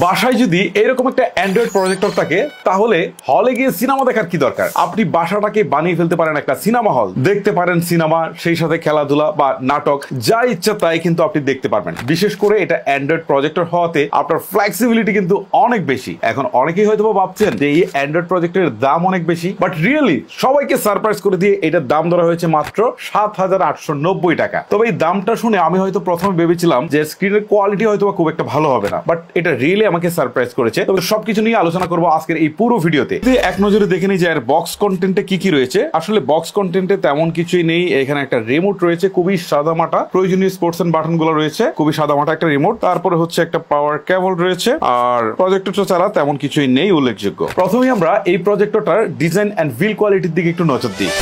বাসায় যদি এরকম একটা অ্যান্ড্রয়েড প্রজেক্টর থাকে তাহলে হলে গিয়ে সিনেমা দেখার কি দরকার। আপনি বাসাটাকে বানিয়ে ফেলতে পারেন একটা সিনেমা হল, দেখতে পারেন সিনেমা, সেই সাথে খেলাধুলা বা নাটক, যা ইচ্ছা তাই কিন্তু আপনি দেখতে পারবেন। বিশেষ করে এটা অ্যান্ড্রয়েড প্রজেক্টর হওয়াতে আপনার ফ্লেক্সিবিলিটি কিন্তু অনেক বেশি। এখন অনেকেই হয়তো ভাবছেন যে এই অ্যান্ড্রয়েড প্রজেক্টরের দাম অনেক বেশি, বাট রিয়েলি সবাইকে সারপ্রাইজ করে দিয়ে এটার দাম ধরা হয়েছে মাত্র ৭,৮৯০ টাকা। তবে এই দামটা শুনে আমি হয়তো প্রথমে ভেবেছিলাম যে স্ক্রিনের কোয়ালিটি হয়তো খুব একটা ভালো হবে না, বাট এটা রিয়েলি আমাকে সারপ্রাইজ করেছে। তবে সবকিছু নিয়ে আলোচনা করবো আজকের এই পুরো ভিডিওতে। এক নজরে দেখে নিই যে এর বক্স কন্টেন্টে কি কি রয়েছে। আসলে বক্স কন্টেন্টে তেমন কিছুই নেই। এখানে একটা রিমোট রয়েছে, খুবই সাদামাটা। প্রয়োজনীয় স্পোর্টস এন্ড বাটন গুলো রয়েছে, খুবই সাদামাটা একটা রিমোট। তারপরে হচ্ছে একটা পাওয়ার কেবল রয়েছে, আর প্রজেক্টরটা ছাড়া তেমন কিছুই নেই উল্লেখযোগ্য। প্রথমেই আমরা এই প্রজেক্টরটার ডিজাইন এন্ড বিল্ড কোয়ালিটির দিকে একটু নজর দিই।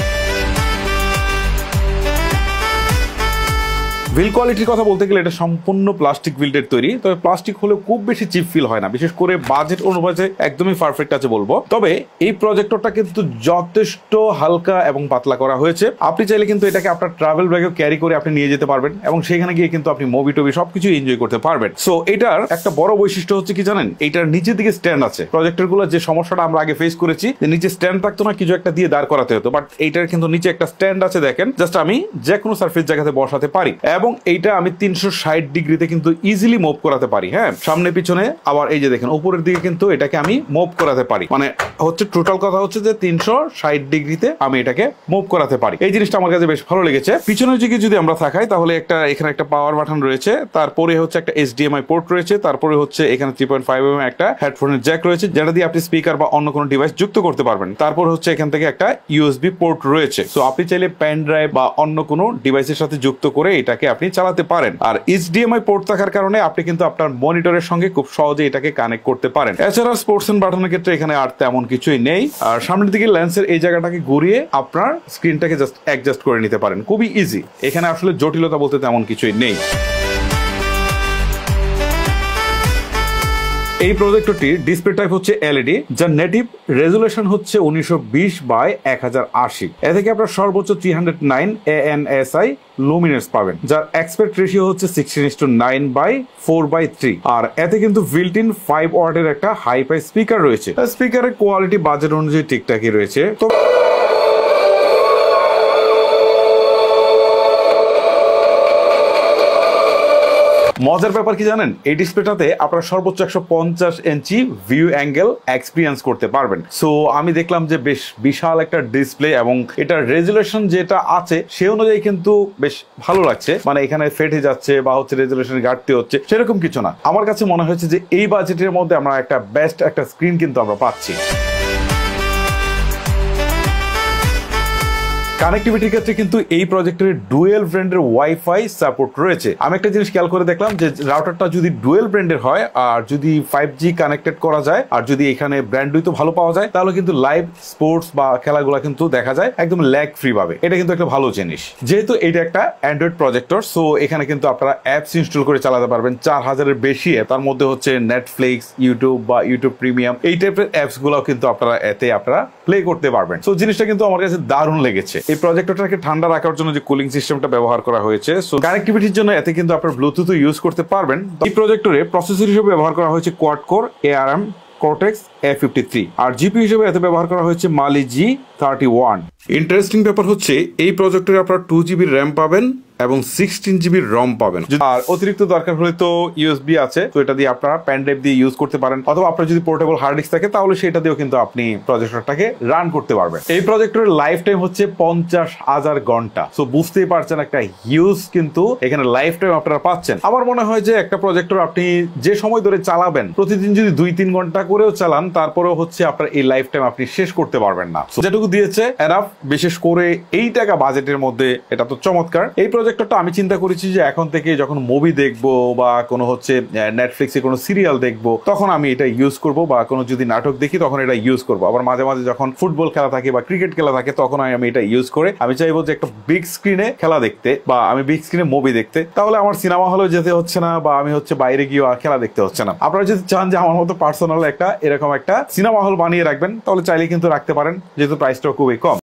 বিল্ড কোয়ালিটির কথা বলতে গেলে এটা সম্পূর্ণ প্লাস্টিক বিল্ডের তৈরি। তবে প্লাস্টিক হলেও খুব বেশি চিপ ফিল হয় না, বিশেষ করে বাজেট অনুপাতে একদমই পারফেক্ট আছে বলবো। তবে এই প্রজেক্টরটা কিন্তু যথেষ্ট হালকা এবং পাতলা করা হয়েছে। আপনি চাইলে কিন্তু এটাকে আপনার ট্রাভেল ব্যাগে ক্যারি করে আপনি নিয়ে যেতে পারবেন এবং সেখানে গিয়ে কিন্তু আপনি মুভি টবি সবকিছু এনজয় করতে পারবেন। সো এটার একটা বড় বৈশিষ্ট্য হচ্ছে কি জানেন, এটার নিচের দিকে স্ট্যান্ড আছে। প্রজেক্টর গুলো যে সমস্যাটা আমরা আগে ফেস করেছি যে নিচে স্ট্যান্ড থাকতো না, কিছু একটা দিয়ে দাঁড় করাতে হতো, বাট এইটার কিন্তু নিচে একটা স্ট্যান্ড আছে। দেখেন, জাস্ট আমি যে কোনো সারফেস জায়গাতে বসাতে পারি এবং এইটা আমি ৩৬০ ডিগ্রিতে কিন্তু ইজিলি মুভ করাতে পারি। হ্যাঁ, সামনে পিছনে, আবার এই যে দেখেন উপরের দিকে কিন্তু এটাকে আমি মুভ করাতে পারি। মানে হচ্ছে টোটাল কথা হচ্ছে যে ৩৬০ ডিগ্রিতে আমি এটাকে মুভ করাতে পারি। এই জিনিসটা আমার কাছে বেশ ভালো লেগেছে। পিছনের দিকে যদি আমরা তাকাই তাহলে এখানে একটা পাওয়ার বাটন রয়েছে, তারপরে হচ্ছে একটা HDMI পোর্ট রয়েছে, তারপরে হচ্ছে এখানে 3.5mm একটা হেডফোনের জ্যাক রয়েছে, যেটা দিয়ে আপনি স্পিকার বা অন্য কোনো ডিভাইস যুক্ত করতে পারবেন। তারপর হচ্ছে এখান থেকে একটা USB পোর্ট রয়েছে। সো আপনি চাইলে পেন ড্রাইভ বা অন্য কোনো ডিভাইসের সাথে যুক্ত করে এটাকে আপনি চালাতে পারেন। আর HDMI পোর্ট থাকার কারণে আপনি কিন্তু আপনার মনিটরের সঙ্গে খুব সহজে এটাকে কানেক্ট করতে পারেন। এছাড়া স্পোর্টস এন্ড বাটনের ক্ষেত্রে এখানে আর তেমন কিছুই নেই। আর সামনের দিকে লেন্সের এই জায়গাটাকে ঘুরিয়ে আপনার স্ক্রিনটাকে জাস্ট অ্যাডজাস্ট করে নিতে পারেন, খুবই ইজি। এখানে আসলে জটিলতা বলতে তেমন কিছুই নেই। এই প্রজেক্টরটির ডিসপ্লে টাইপ হচ্ছে LED, যার নেটিভ রেজুলেশন হচ্ছে 1920x1080। এ থেকে আপনার সর্বোচ্চ 309 ANSI লুমিনেন্স পাবেন, যার অ্যাসপেক্ট রেশিও হচ্ছে 16:9/4/3। আর এতে কিন্তু বিল্ট ইন 5 ওয়াটের একটা হাই ফাই স্পিকার রয়েছে। স্পিকারের কোয়ালিটি বাজেট অনুযায়ী ঠিকঠাকই রয়েছে। তো মজার ব্যাপার কি জানেন, এই ডিসপ্লেটাতে আপনারা সর্বোচ্চ 150 ইঞ্চি ভিউ অ্যাঙ্গেল এক্সপিরিয়েন্স করতে পারবেন। সো আমি দেখলাম যে বেশ বিশাল একটা ডিসপ্লে এবং এটার রেজুলেশন যেটা আছে সে অনুযায়ী কিন্তু বেশ ভালো লাগছে। মানে এখানে ফেটে যাচ্ছে বা হচ্ছে রেজুলেশন ঘাটতি হচ্ছে সেরকম কিছু না। আমার কাছে মনে হয়েছে যে এই বাজেটের মধ্যে আমরা একটা বেস্ট একটা স্ক্রিন কিন্তু আমরা পাচ্ছি। কানেক্টিভিটির ক্ষেত্রে কিন্তু এই প্রজেক্টরের ডুয়েল ব্র্যান্ডের ওয়াইফাই সাপোর্ট রয়েছে। আমি একটা জিনিস খেয়াল করে দেখলাম যে রাউটারটা যদি ডুয়েল ব্র্যান্ডের হয় আর যদি 5G কানেক্টেড করা যায় আর যদি এখানে ব্র্যান্ডই তো ভালো পাওয়া যায়, তাহলে কিন্তু লাইভ স্পোর্টস বা খেলাগুলো কিন্তু দেখা যায় একদম ল্যাগ ফ্রি ভাবে। এটা কিন্তু একটা ভালো জিনিস। যেহেতু এটা একটা অ্যান্ড্রয়েড প্রজেক্টর, সো এখানে কিন্তু আপনারা অ্যাপস ইনস্টল করে চালাতে পারবেন। 4000-এর বেশি অ্যাপ, তার মধ্যে হচ্ছে নেটফ্লিক্স, ইউটিউব বা ইউটিউব প্রিমিয়াম, এই টাইপের অ্যাপস গুলো কিন্তু আপনারা প্লে করতে পারবেন। সো জিনিসটা কিন্তু আমার কাছে দারুণ লেগেছে। এই প্রজেক্টরটাকে ঠান্ডা রাখার জন্য যে কুলিং সিস্টেমটা ব্যবহার করা হয়েছে, সো কানেক্টিভিটির জন্য এতে কিন্তু আপনার ব্লুটুথ ইউজ করতে পারবেন। এই প্রজেক্টরে প্রসেসর হিসেবে ব্যবহার করা হয়েছে quad core ARM Cortex A53, আর জিপি হিসেবে এতে ব্যবহার করা হয়েছে Mali G31। ইন্টারেস্টিং ব্যাপার হচ্ছে এই প্রজেক্টরে আপনারা 2GB র্যাম পাবেন এবং 16GB রম পাবেন। আর অতিরিক্ত দরকার হলে তো USB আছে, তো এটা দিয়ে আপনারা পেন ড্রাইভ দিয়ে ইউজ করতে পারেন, অথবা আপনার যদি পোর্টেবল হার্ড ডিস্ক থাকে তাহলে সেটা দিয়েও কিন্তু আপনি প্রজেক্টরটাকে রান করতে পারবেন। এই প্রজেক্টরের লাইফ টাইম হচ্ছে 50,000 ঘন্টা। সো বুঝতেই পারছেন একটা হিউজ কিন্তু এখানে লাইফ টাইম আপনারা পাচ্ছেন। আমার মনে হয় যে একটা প্রজেক্টর আপনি যে সময় ধরে চালাবেন, প্রতিদিন যদি 2-3 ঘন্টা করেও চালান, তারপরেও হচ্ছে আপনার এই লাইফ টাইম আপনি শেষ করতে পারবেন না। যেটুকু দিয়েছে এনাফ, বিশেষ করে এই টাকা বাজেটের মধ্যে এটা তো চমৎকার। এই প্রজেক্টরটা আমি চিন্তা করেছি যে এখন থেকে যখন মুভি দেখবো বা কোনো হচ্ছে নেটফ্লিক্সে কোনো সিরিয়াল দেখবো তখন আমি এটা ইউজ করব, বা কোনো যদি নাটক দেখি তখন এটা ইউজ করবো। আবার মাঝে মাঝে যখন ফুটবল খেলা থাকে বা ক্রিকেট খেলা থাকে তখন আমি এটা ইউজ করে আমি চাইবো যে একটা বিগ স্ক্রিনে খেলা দেখতে বা আমি বিগ স্ক্রিনে মুভি দেখতে, তাহলে আমার সিনেমা হলেও যেতে হচ্ছে না বা আমি হচ্ছে বাইরে গিয়ে খেলা দেখতে হচ্ছে না। আপনারা যদি চান যে আমার মতো পার্সোনাল একটা এরকম একটা সিনেমা হল বানিয়ে রাখবেন তাহলে চাইলে কিন্তু রাখতে পারেন, যেহেতু প্রাইসটাও খুবই কম।